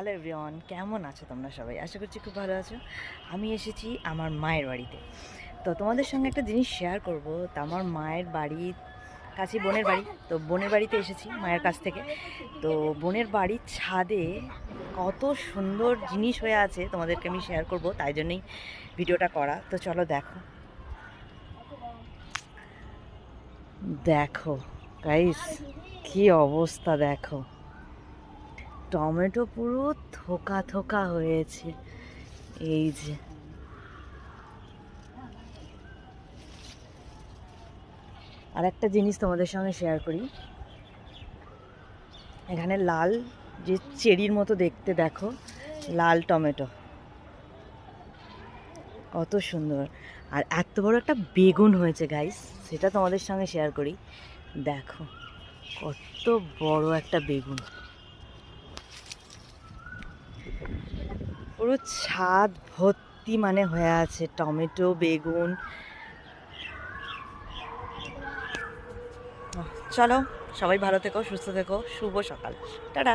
Hello everyone, কেমন আছো তোমরা সবাই? আশা করছি খুব ভালো আছো। আমি এসেছি আমার মায়ের বাড়িতে। তো তোমাদের সঙ্গে একটা জিনিস শেয়ার করব। তা আমার মায়ের বাড়ির কাছে বোনের বাড়ি, তো বোনের বাড়িতে এসেছি মায়ের কাছ থেকে। তো বোনের বাড়ির ছাদে কত সুন্দর জিনিস হয়ে আছে তোমাদেরকে আমি শেয়ার করব, তাই জন্যই ভিডিওটা করা। তো চলো দেখো দেখো গাইস, কি অবস্থা দেখো। টমেটো পুরো থোকা থোকা হয়েছে। এই যে আর একটা জিনিস তোমাদের সঙ্গে শেয়ার করি। এখানে লাল যে চেরির মতো দেখতে, দেখো লাল টমেটো কত সুন্দর। আর এত বড় একটা বেগুন হয়েছে গাইস, সেটা তোমাদের সঙ্গে শেয়ার করি। দেখো কত বড় একটা বেগুন, পুরো ছাদ ভর্তি মানে হয়ে আছে টমেটো বেগুন। চলো সবাই ভালো থেকো, সুস্থ থেকো, শুভ সকাল, টাটা।